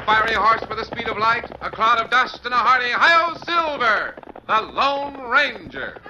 fiery horse with the speed of light, a cloud of dust, and a hearty hi-yo Silver, the Lone Ranger.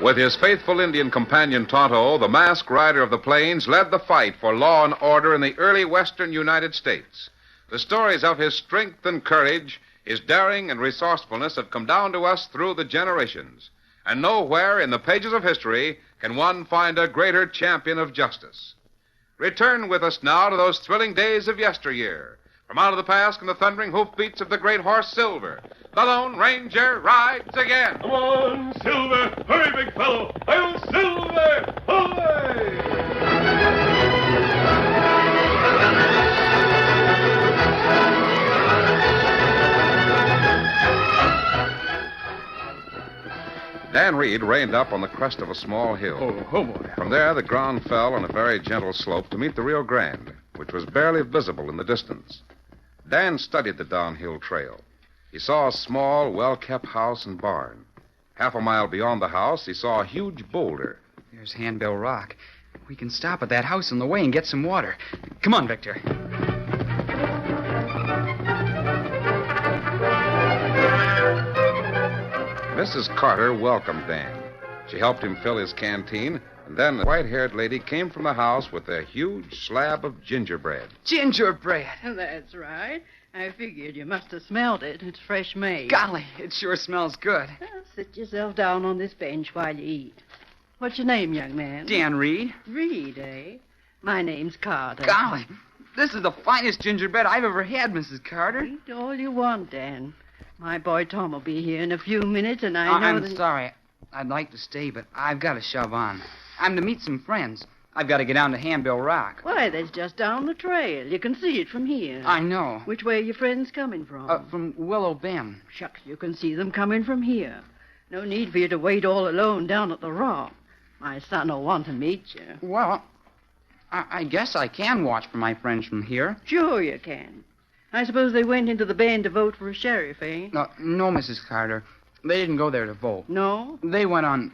With his faithful Indian companion Tonto, the masked rider of the plains led the fight for law and order in the early western United States. The stories of his strength and courage, his daring and resourcefulness have come down to us through the generations. And nowhere in the pages of history can one find a greater champion of justice. Return with us now to those thrilling days of yesteryear. From out of the past come the thundering hoofbeats of the great horse Silver. The Lone Ranger rides again. Come on, Silver! Hurry, big fellow! I'm Silver! Hooray! Dan Reed reined up on the crest of a small hill. Oh, boy. From there, the ground fell on a very gentle slope to meet the Rio Grande, which was barely visible in the distance. Dan studied the downhill trail. He saw a small, well-kept house and barn. Half a mile beyond the house, he saw a huge boulder. There's Handbill Rock. We can stop at that house on the way and get some water. Come on, Victor. Mrs. Carter welcomed Dan. She helped him fill his canteen, and then the white-haired lady came from the house with a huge slab of gingerbread. Gingerbread. That's right. I figured you must have smelled it. It's fresh made. Golly, it sure smells good. Well, sit yourself down on this bench while you eat. What's your name, young man? Dan Reed. Reed, eh? My name's Carter. Golly, this is the finest gingerbread I've ever had, Mrs. Carter. Eat all you want, Dan. My boy Tom will be here in a few minutes, and I know I'm sorry. I'd like to stay, but I've got to shove on. I'm to meet some friends. I've got to get down to Handbill Rock. Why, that's just down the trail. You can see it from here. I know. Which way are your friends coming from? From Willow Bend. Shucks, you can see them coming from here. No need for you to wait all alone down at the rock. My son will want to meet you. Well, I guess I can watch for my friends from here. Sure you can. I suppose they went into the band to vote for a sheriff, eh? No, Mrs. Carter. They didn't go there to vote. No? They went on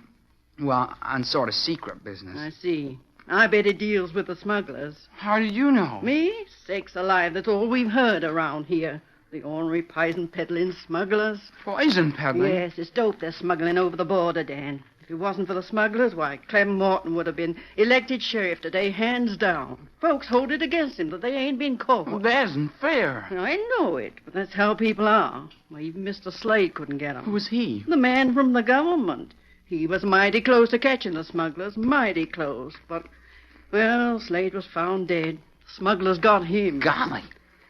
sort of secret business. I see. I bet it deals with the smugglers. How did you know? Me? Sakes alive, that's all we've heard around here. The ornery poison peddling smugglers. Poison peddling? Yes, it's dope they're smuggling over the border, Dan. If it wasn't for the smugglers, why, Clem Morton would have been elected sheriff today, hands down. Folks hold it against him that they ain't been caught. Well, that isn't fair. I know it, but that's how people are. Well, even Mr. Slade couldn't get 'em. Who was he? The man from the government. He was mighty close to catching the smugglers, mighty close. But, well, Slade was found dead. Smugglers got him. Golly.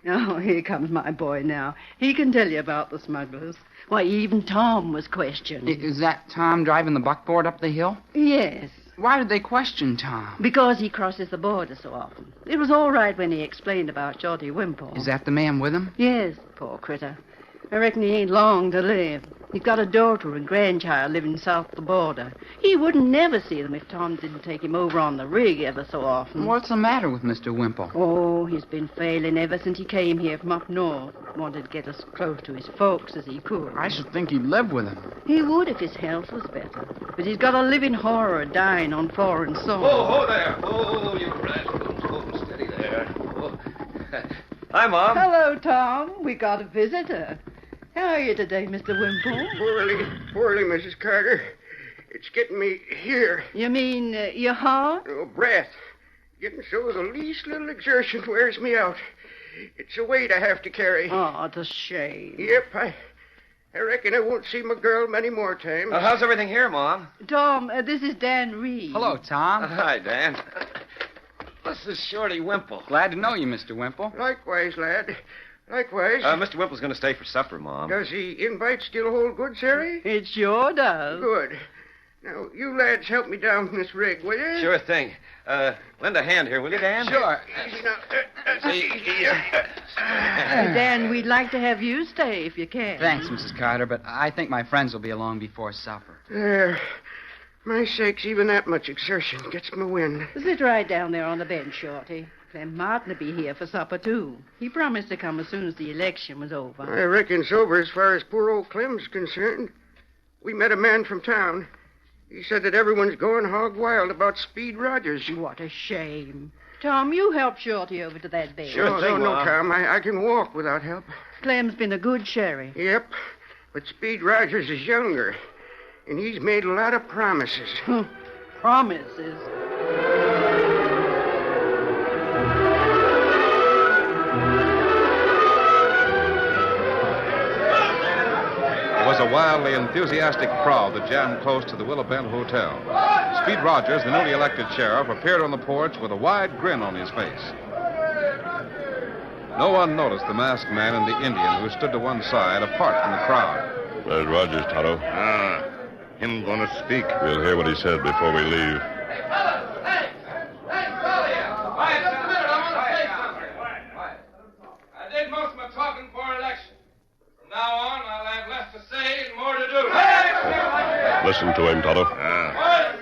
Oh, here comes my boy now. He can tell you about the smugglers. Why, even Tom was questioned. Is that Tom driving the buckboard up the hill? Yes. Why did they question Tom? Because he crosses the border so often. It was all right when he explained about Shorty Wimpole. Is that the man with him? Yes, poor critter. I reckon he ain't long to live. He's got a daughter and grandchild living south of the border. He wouldn't never see them if Tom didn't take him over on the rig ever so often. What's the matter with Mr. Wimple? Oh, he's been failing ever since he came here from up north. Wanted to get as close to his folks as he could. I should think he'd live with him. He would if his health was better. But he's got a living horror of dying on foreign soil. Oh, there. Oh, you rascals. Oh, steady there. Oh. Hi, Mom. Hello, Tom. We got a visitor. How are you today, Mr. Wimple? Poorly, Mrs. Carter. It's getting me here. You mean your heart? Oh, breath. Getting so the least little exertion wears me out. It's a weight I have to carry. Oh, it's a shame. Yep, I reckon I won't see my girl many more times. How's everything here, Mom? Tom, this is Dan Reed. Hello, Tom. Hi, Dan. This is Shorty Wimple. Glad to know you, Mr. Wimple. Likewise, lad. Likewise. Mr. Wimple's going to stay for supper, Mom. Does the invite still hold good, Sari? It sure does. Good. Now, you lads help me down from this rig, will you? Sure thing. Lend a hand here, will you, Dan? Sure. Easy now. See, Dan, we'd like to have you stay if you can. Thanks, Mrs. Carter, but I think my friends will be along before supper. There. My sakes, even that much exertion gets my wind. Sit right down there on the bench, Shorty. Clem Martin will be here for supper, too. He promised to come as soon as the election was over. I reckon sober as far as poor old Clem's concerned. We met a man from town. He said that everyone's going hog wild about Speed Rogers. What a shame. Tom, you help Shorty over to that bench. Sure thing, No, Mom. Tom. I can walk without help. Clem's been a good sheriff. Yep. But Speed Rogers is younger. And he's made a lot of promises. Promises. It was a wildly enthusiastic crowd that jammed close to the Willow Bend Hotel. Speed Rogers, the newly elected sheriff, appeared on the porch with a wide grin on his face. No one noticed the masked man and the Indian who stood to one side, apart from the crowd. There's Rogers, Tonto. Him gonna speak. We'll hear what he said before we leave. I did most of my talking for election. From now on, I'll have less to say and more to do. Listen to him, Tonto. A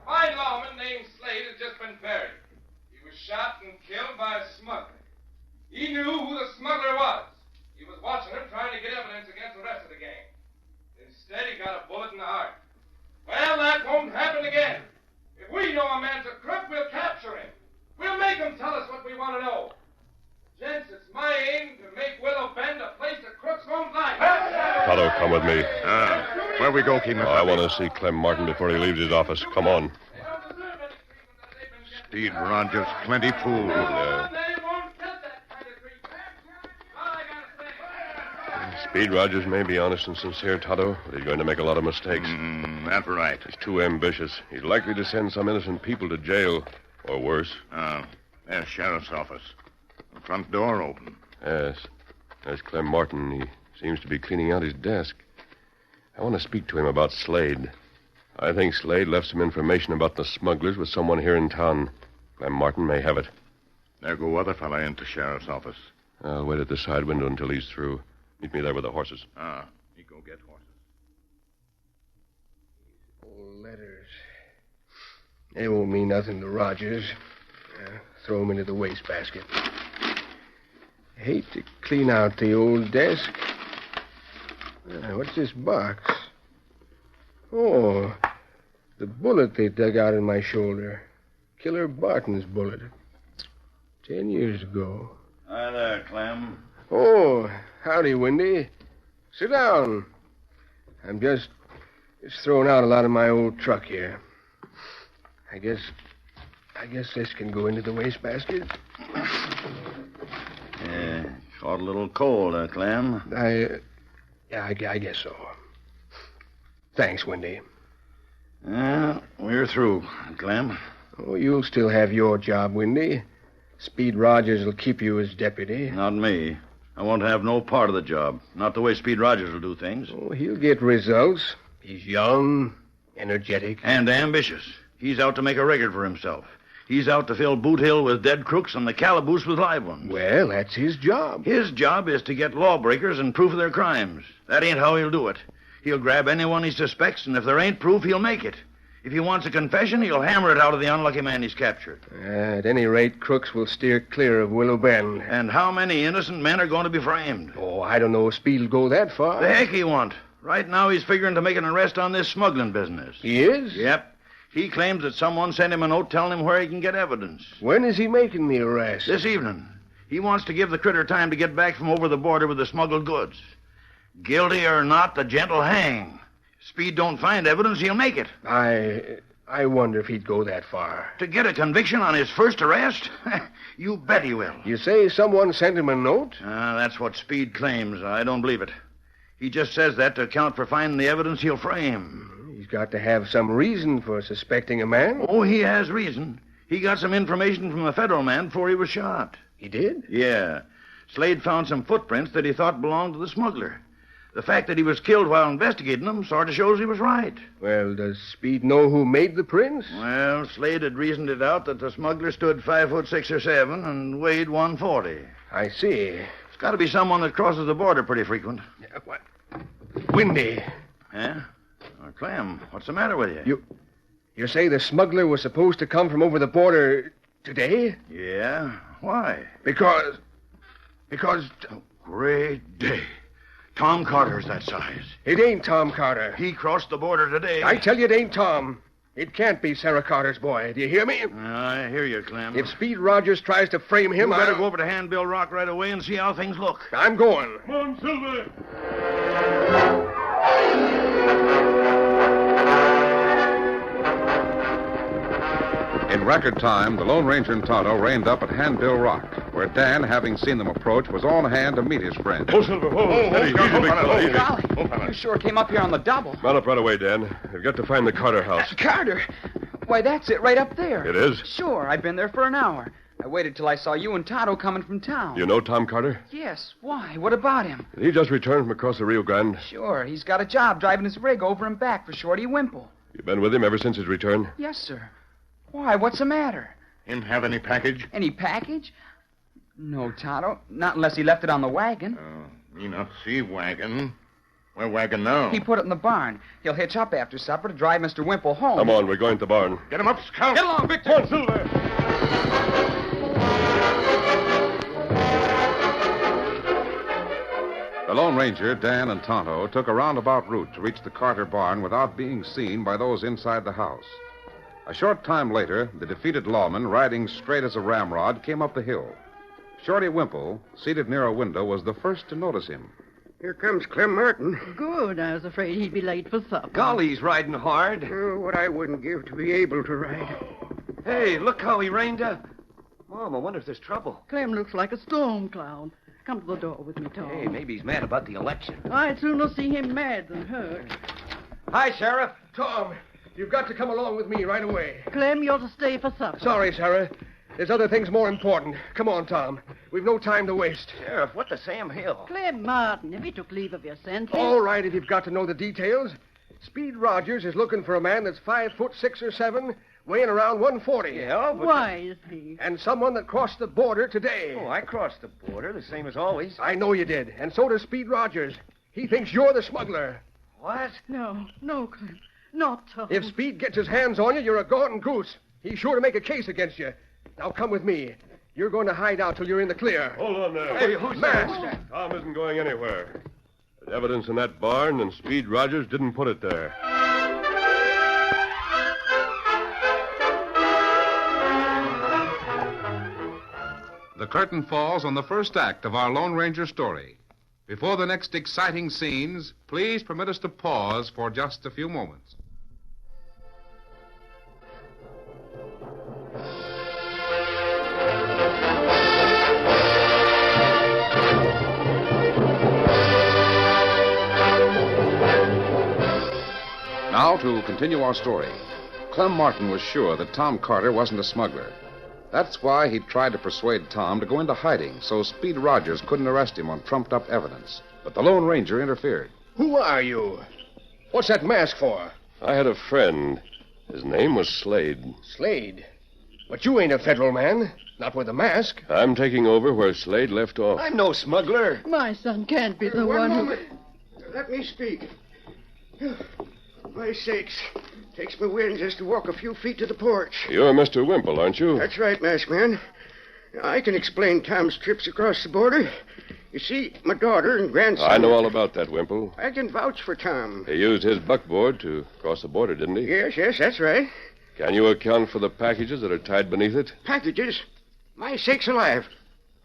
fine lawman named Slade has just been buried. He was shot and killed by a smuggler. He knew who the smuggler was. He was watching him, trying to get evidence against the rest of the gang. Instead, he got a bullet in the heart. Well, that won't happen again. If we know a man's a crook, we'll capture him. We'll make him tell us what we want to know. Gents, it's my aim to make Willow Bend a place that crooks won't like. Tonto, come with me. Where we go, Keenan? I want to see Clem Martin before he leaves his office. Come on. They don't deserve any treatment that they've been getting. Speed Rogers, plenty fool. They won't get that kind of treatment. All I gotta say. Speed Rogers may be honest and sincere, Tonto, but he's going to make a lot of mistakes. That's right. He's too ambitious. He's likely to send some innocent people to jail, or worse. There's Sheriff's office. The front door open. Yes. There's Clem Martin. He seems to be cleaning out his desk. I want to speak to him about Slade. I think Slade left some information about the smugglers with someone here in town. Clem Martin may have it. There go other fella into Sheriff's office. I'll wait at the side window until he's through. Meet me there with the horses. He go get horses. Old letters. They won't mean nothing to Rogers. Throw them into the wastebasket. I hate to clean out the old desk. What's this box? Oh, the bullet they dug out in my shoulder. Killer Barton's bullet. 10 years ago. Hi there, Clem. Oh, howdy, Windy. Sit down. I'm just throwing out a lot of my old truck here. I guess this can go into the wastebasket. Yeah, caught a little cold, Clem? I guess so. Thanks, Windy. We're through, Clem. Oh, you'll still have your job, Windy. Speed Rogers will keep you as deputy. Not me. I won't have no part of the job. Not the way Speed Rogers will do things. Oh, he'll get results. He's young, energetic. And ambitious. He's out to make a record for himself. He's out to fill Boot Hill with dead crooks and the calaboose with live ones. Well, that's his job. His job is to get lawbreakers and proof of their crimes. That ain't how he'll do it. He'll grab anyone he suspects, and if there ain't proof, he'll make it. If he wants a confession, he'll hammer it out of the unlucky man he's captured. At any rate, crooks will steer clear of Willow Bend. And how many innocent men are going to be framed? Oh, I don't know if Speed'll go that far. The heck he won't. Right now, he's figuring to make an arrest on this smuggling business. He is? Yep. He claims that someone sent him a note telling him where he can get evidence. When is he making the arrest? This evening. He wants to give the critter time to get back from over the border with the smuggled goods. Guilty or not, the gent'll hang. If Speed don't find evidence, he'll make it. I wonder if he'd go that far. To get a conviction on his first arrest? You bet he will. You say someone sent him a note? That's what Speed claims. I don't believe it. He just says that to account for finding the evidence he'll frame. He's got to have some reason for suspecting a man. Oh, he has reason. He got some information from a federal man before he was shot. He did? Yeah. Slade found some footprints that he thought belonged to the smuggler. The fact that he was killed while investigating them sort of shows he was right. Well, does Speed know who made the prints? Well, Slade had reasoned it out that the smuggler stood 5'6" or 7" and weighed 140. I see. It's got to be someone that crosses the border pretty frequent. What? Windy. Yeah? Clem, what's the matter with you? You say the smuggler was supposed to come from over the border today? Yeah? Why? Because... Great day. Tom Carter's that size. It ain't Tom Carter. He crossed the border today. I tell you it ain't Tom. It can't be Sarah Carter's boy. Do you hear me? I hear you, Clem. If Speed Rogers tries to frame him, you better go over to Handbill Rock right away and see how things look. I'm going. Come on, Silver. In record time, the Lone Ranger and Tonto reined up at Handbill Rock, where Dan, having seen them approach, was on hand to meet his friend. Oh, Silver, steady, easy, big fella, easy. Golly, you sure came up here on the double. Mount up right away, Dan. We've got to find the Carter house. Carter? Why, that's it, right up there. It is? Sure, I've been there for an hour. I waited till I saw you and Tonto coming from town. You know Tom Carter? Yes. Why? What about him? He just returned from across the Rio Grande. Sure, he's got a job driving his rig over and back for Shorty Wimple. You've been with him ever since his return? Yes, sir. Why, what's the matter? Didn't have any package? Any package? No, Tonto. Not unless he left it on the wagon. Me not see wagon. Where wagon now? He put it in the barn. He'll hitch up after supper to drive Mr. Wimple home. Come on, we're going to the barn. Get him up, Scout. Get along, Victor. Come on, Silver. The Lone Ranger, Dan, and Tonto took a roundabout route to reach the Carter barn without being seen by those inside the house. A short time later, the defeated lawman, riding straight as a ramrod, came up the hill. Shorty Wimple, seated near a window, was the first to notice him. Here comes Clem Martin. Good. I was afraid he'd be late for supper. Golly, he's riding hard. Oh, what I wouldn't give to be able to ride. Hey, look how he reined up. Mom, I wonder if there's trouble. Clem looks like a storm cloud. Come to the door with me, Tom. Hey, maybe he's mad about the election. I'd sooner see him mad than hurt. Hi, Sheriff. Tom, you've got to come along with me right away. Clem, you're to stay for supper. Sorry, Sarah. There's other things more important. Come on, Tom. We've no time to waste. Sheriff, what the Sam Hill? Clem Martin, if you took leave of your senses. All right, if you've got to know the details. Speed Rogers is looking for a man that's 5'6" or 7", weighing around 140. Yeah, but... Why is he? And someone that crossed the border today. Oh, I crossed the border, the same as always. I know you did, and so does Speed Rogers. He thinks you're the smuggler. What? No, Clem. Not Tom. If Speed gets his hands on you, you're a Gordon goose. He's sure to make a case against you. Now come with me. You're going to hide out till you're in the clear. Hold on there. Hey, who's Mask? Tom isn't going anywhere. There's evidence in that barn, and Speed Rogers didn't put it there. The curtain falls on the first act of our Lone Ranger story. Before the next exciting scenes, please permit us to pause for just a few moments. Now to continue our story. Clem Martin was sure that Tom Carter wasn't a smuggler. That's why he tried to persuade Tom to go into hiding so Speed Rogers couldn't arrest him on trumped-up evidence. But the Lone Ranger interfered. Who are you? What's that mask for? I had a friend. His name was Slade. Slade? But you ain't a federal man. Not with a mask. I'm taking over where Slade left off. I'm no smuggler. My son can't be the One one who... moment. Let me speak. My sakes. Takes me wind just to walk a few feet to the porch. You're Mr. Wimple, aren't you? That's right, masked man. I can explain Tom's trips across the border. You see, my daughter and grandson... I know all about that, Wimple. I can vouch for Tom. He used his buckboard to cross the border, didn't he? Yes, that's right. Can you account for the packages that are tied beneath it? Packages? My sakes alive.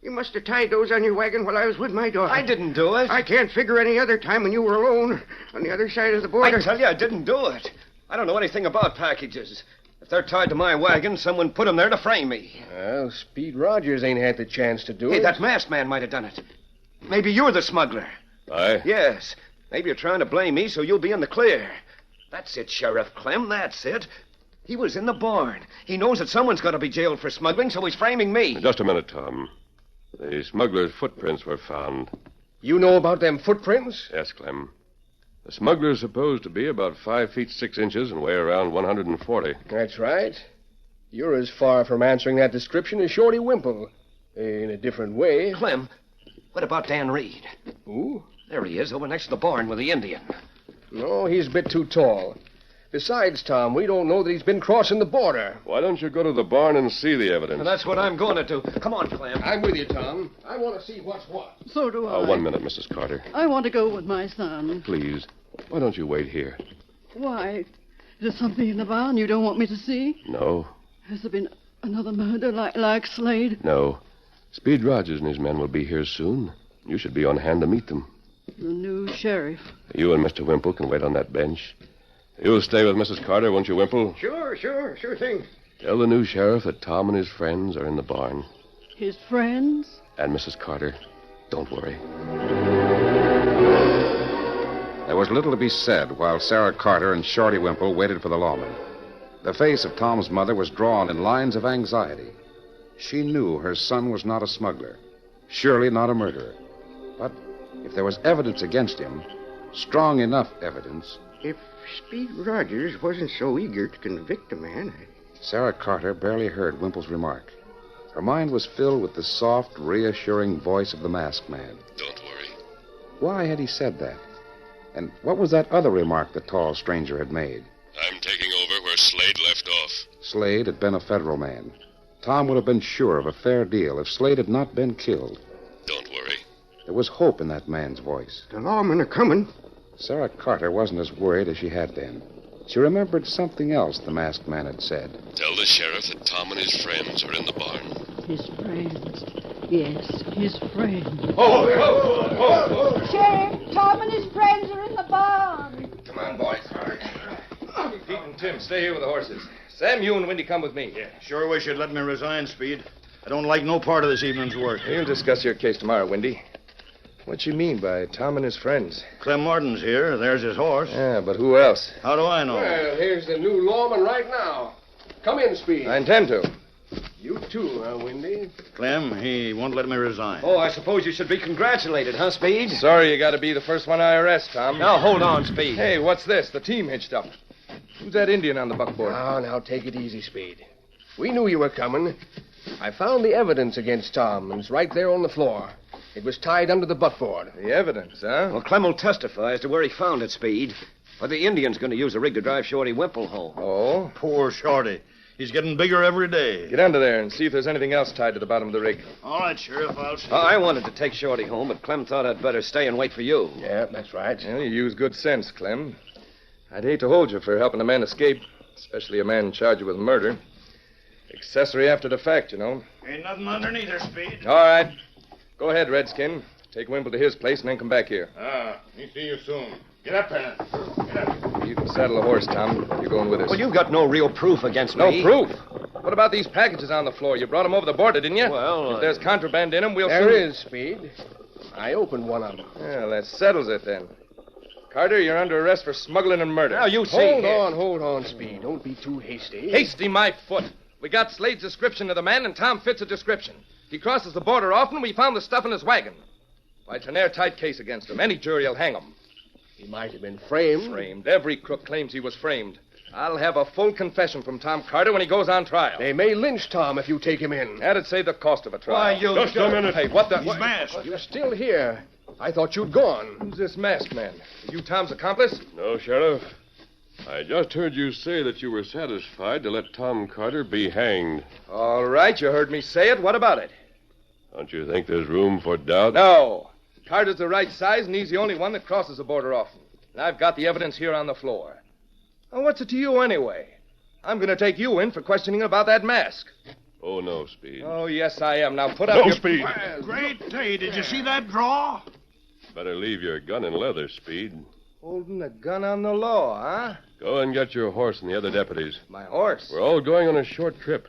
You must have tied those on your wagon while I was with my daughter. I didn't do it. I can't figure any other time when you were alone on the other side of the border. I tell you, I didn't do it. I don't know anything about packages. If they're tied to my wagon, someone put them there to frame me. Well, Speed Rogers ain't had the chance to do Hey, it. that masked man might have done it. Maybe you're the smuggler. Aye? Yes. Maybe you're trying to blame me so you'll be in the clear. That's it, Sheriff Clem, that's it. He was in the barn. He knows that someone's got to be jailed for smuggling, so he's framing me. Just a minute, Tom. The smuggler's footprints were found. You know about them footprints? Yes, Clem. The smuggler's supposed to be about 5 feet 6 inches and weigh around 140. That's right. You're as far from answering that description as Shorty Wimple. In a different way. Clem, what about Dan Reed? Who? There he is, over next to the barn with the Indian. No, he's a bit too tall. Besides, Tom, we don't know that he's been crossing the border. Why don't you go to the barn and see the evidence? And that's what I'm going to do. Come on, Clem. I'm with you, Tom. I want to see what's what. So do I. 1 minute, Mrs. Carter. I want to go with my son. Please. Why don't you wait here? Why? Is there something in the barn you don't want me to see? No. Has there been another murder like Slade? No. Speed Rogers and his men will be here soon. You should be on hand to meet them. The new sheriff. You and Mr. Wimple can wait on that bench. You'll stay with Mrs. Carter, won't you, Wimple? Sure thing. Tell the new sheriff that Tom and his friends are in the barn. His friends? And Mrs. Carter, don't worry. There was little to be said while Sarah Carter and Shorty Wimple waited for the lawman. The face of Tom's mother was drawn in lines of anxiety. She knew her son was not a smuggler, surely not a murderer. But if there was evidence against him, strong enough evidence... If Speed Rogers wasn't so eager to convict a man... Sarah Carter barely heard Wimple's remark. Her mind was filled with the soft, reassuring voice of the masked man. Don't worry. Why had he said that? And what was that other remark the tall stranger had made? I'm taking over where Slade left off. Slade had been a federal man. Tom would have been sure of a fair deal if Slade had not been killed. Don't worry. There was hope in that man's voice. The lawmen are coming. Sarah Carter wasn't as worried as she had been. She remembered something else the masked man had said. Tell the sheriff that Tom and his friends are in the barn. His friends. Yes, his friends. Sheriff, Tom and his friends are in the barn. Come on, boys. Pete and Tim, stay here with the horses. Sam, you and Wendy come with me. Yeah, sure wish you'd let me resign, Speed. I don't like no part of this evening's work. We'll discuss your case tomorrow, Wendy. What you mean by Tom and his friends? Clem Martin's here. There's his horse. Yeah, but who else? How do I know? Well, here's the new lawman right now. Come in, Speed. I intend to. You too, huh, Windy? Clem, he won't let me resign. Oh, I suppose you should be congratulated, huh, Speed? Sorry you got to be the first one I arrest, Tom. Now, hold on, Speed. Hey, what's this? The team hitched up. Who's that Indian on the buckboard? Now, take it easy, Speed. We knew you were coming. I found the evidence against Tom, and it's right there on the floor. It was tied under the buckboard. The evidence, huh? Well, Clem will testify as to where he found it, Speed. But the Indian's going to use a rig to drive Shorty Wimple home. Oh? Poor Shorty. He's getting bigger every day. Get under there and see if there's anything else tied to the bottom of the rig. All right, Sheriff, I'll see. I wanted to take Shorty home, but Clem thought I'd better stay and wait for you. Yeah, that's right. Well, you use good sense, Clem. I'd hate to hold you for helping a man escape, especially a man charged with murder. Accessory after the fact, you know. Ain't nothing underneath her, Speed. All right. Go ahead, Redskin. Take Wimple to his place and then come back here. Me see you soon. Get up there. Get up. You can saddle the horse, Tom. You're going with us. Well, you've got no real proof against No me. proof? What about these packages on the floor? You brought them over the border, didn't you? Well, if there's contraband in them, we'll There soon... is, Speed. I opened one of them. Well, that settles it then. Carter, you're under arrest for smuggling and murder. Now, you see Hold on, Speed. Don't be too hasty. Hasty my foot. We got Slade's description of the man, and Tom fits a description. He crosses the border often. We found the stuff in his wagon. Why, it's an airtight case against him. Any jury will hang him. He might have been framed. Framed. Every crook claims he was framed. I'll have a full confession from Tom Carter when he goes on trial. They may lynch Tom if you take him in. That'd save the cost of a trial. Why, you... Just a minute. Hey, what the... He's masked. You're still here. I thought you'd gone. Who's this masked man? Are you Tom's accomplice? No, Sheriff. I just heard you say that you were satisfied to let Tom Carter be hanged. All right, you heard me say it. What about it? Don't you think there's room for doubt? No. Carter's the right size, and he's the only one that crosses the border often. And I've got the evidence here on the floor. Now, what's it to you anyway? I'm going to take you in for questioning about that mask. Oh, no, Speed. Oh, yes, I am. Now, put up No, your... Speed. Well, great day. Did you see that draw? Better leave your gun in leather, Speed. Holding a gun on the law, huh? Go and get your horse and the other deputies. My horse? We're all going on a short trip.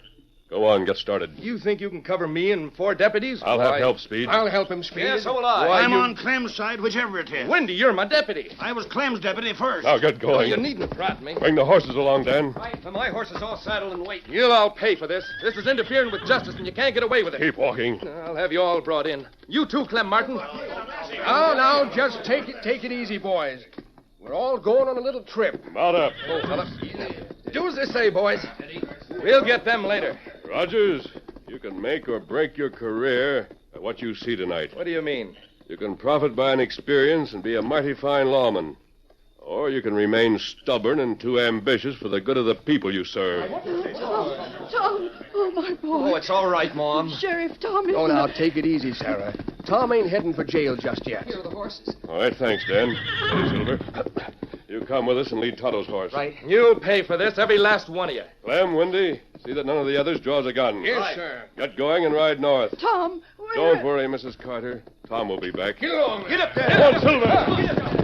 Go on, get started. You think you can cover me and 4 deputies? I'll have help, Speed. I'll help him, Speed. Yeah, so will I. I'm on Clem's side, whichever it is. Wendy, you're my deputy. I was Clem's deputy first. Now get Oh, going. you needn't prod me. Bring the horses along, Dan. My horse is all saddled and waiting. You'll all pay for this. This is interfering with justice, and you can't get away with it. Keep walking. I'll have you all brought in. You too, Clem Martin. Now, just take it easy, boys. We're all going on a little trip. Mount up. Oh, fella. Do as they say, boys. We'll get them later. Rogers, you can make or break your career by what you see tonight. What do you mean? You can profit by an experience and be a mighty fine lawman. Or you can remain stubborn and too ambitious for the good of the people you serve. Tom. Oh, my boy. Oh, it's all right, Mom. Sheriff Tom is... Oh, now, take it easy, Sarah. Tom ain't heading for jail just yet. Here are the horses. All right, thanks, Dan. Hey, Silver. You come with us and lead Tonto's horse. Right. You'll pay for this, every last one of you. Clem, Wendy, see that none of the others draws a gun. Yes, sir. Get going and ride north. Tom, where... Don't worry, Mrs. Carter. Tom will be back. Get along. Get up there. Come on, Silver.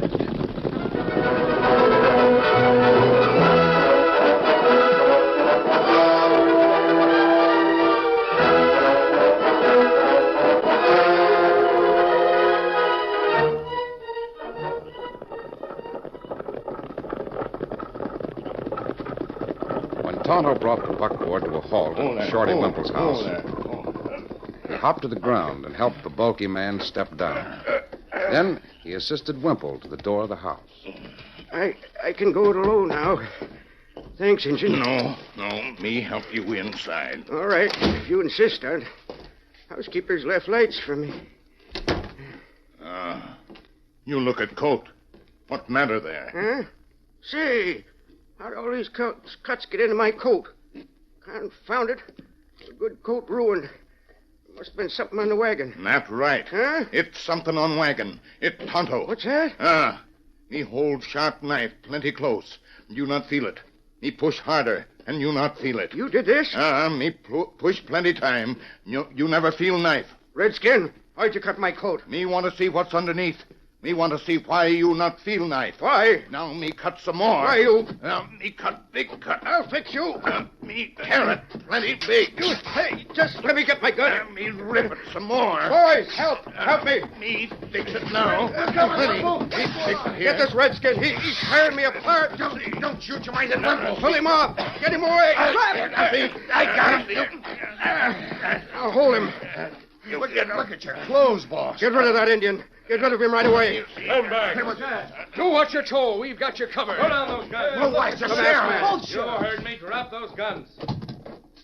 Tonto brought the buckboard to a halt at Shorty Wimple's house. He hopped to the ground and helped the bulky man step down. Then he assisted Wimple to the door of the house. I can go it alone now. Thanks, Injun. No, me help you inside. All right, if you insist on it. Housekeeper's left lights for me. You look at coat. What matter there? Huh? Say, how'd all these cuts get into my coat? Confound it. A good coat ruined. Must have been something on the wagon. That right. Huh? It's something on wagon. It Tonto. What's that? Me hold sharp knife plenty close. You not feel it. Me push harder, and you not feel it. You did this? Me push plenty time. You never feel knife. Redskin, why'd you cut my coat? Me want to see what's underneath. Me want to see why you not feel knife. Why? Now me cut some more. Why you? Now me cut big cut. I'll fix you. Me tear it plenty big. Hey, just let me get my gun. Me rip it some more. Boys, help me. Me fix it now. Come Me fix it here. Get this redskin. He's tearing me apart. Don't shoot your mind at Wimple. Pull him off. Get him away. I got him. I'll hold him. Look at your clothes, boss. Get rid of that Indian. Get rid of him right away. Stand back. Do what you're told. We've got you covered. Put down those guns. Well, why, it's a sheriff. You heard me. Drop those guns.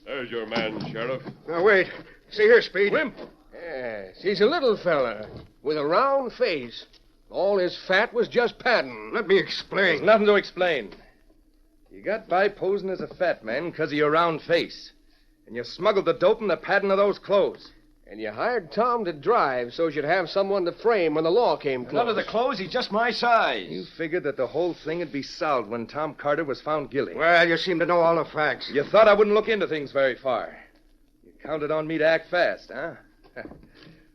There's your man, Sheriff. Now, wait. See here, Speed. Wimple. Yes, he's a little fella with a round face. All his fat was just padding. Let me There's explain. nothing to explain. You got by posing as a fat man because of your round face. And you smuggled the dope in the padding of those clothes. And you hired Tom to drive so you'd have someone to frame when the law came close. None of the clothes, he's just my size. You figured that the whole thing would be solved when Tom Carter was found guilty. Well, you seem to know all the facts. You thought I wouldn't look into things very far. You counted on me to act fast, huh?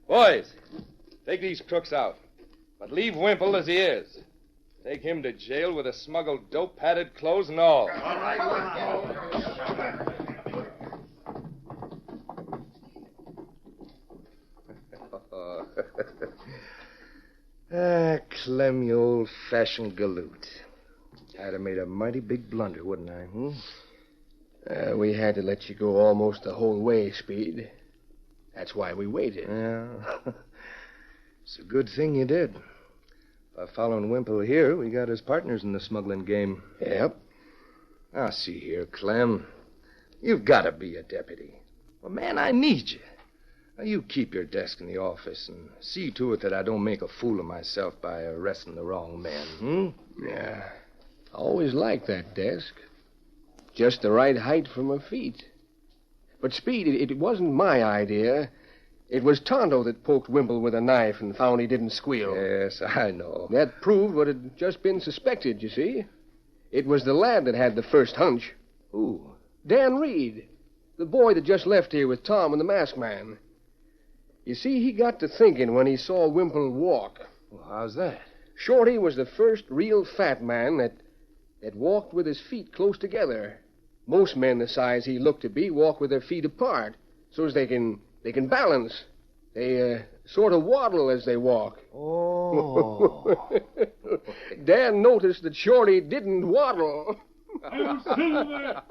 Boys, take these crooks out. But leave Wimple as he is. Take him to jail with the smuggled dope, padded clothes, and all. All right. Clem, you old-fashioned galoot. I'd have made a mighty big blunder, wouldn't I, We had to let you go almost the whole way, Speed. That's why we waited. Yeah. It's a good thing you did. By following Wimple here, we got his partners in the smuggling game. Yep. Now, see here, Clem. You've got to be a deputy. Well, man, I need you. Now, you keep your desk in the office and see to it that I don't make a fool of myself by arresting the wrong man, Yeah. I always liked that desk. Just the right height for my feet. But, Speed, it wasn't my idea. It was Tonto that poked Wimple with a knife and found he didn't squeal. Yes, I know. That proved what had just been suspected, you see. It was the lad that had the first hunch. Who? Dan Reed, the boy that just left here with Tom and the masked man. You see, he got to thinking when he saw Wimple walk. Well, how's that? Shorty was the first real fat man that walked with his feet close together. Most men the size he looked to be walk with their feet apart so as they can balance. They sort of waddle as they walk. Oh. Dan noticed that Shorty didn't waddle. Silver!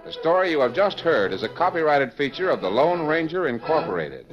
The story you have just heard is a copyrighted feature of the Lone Ranger Incorporated.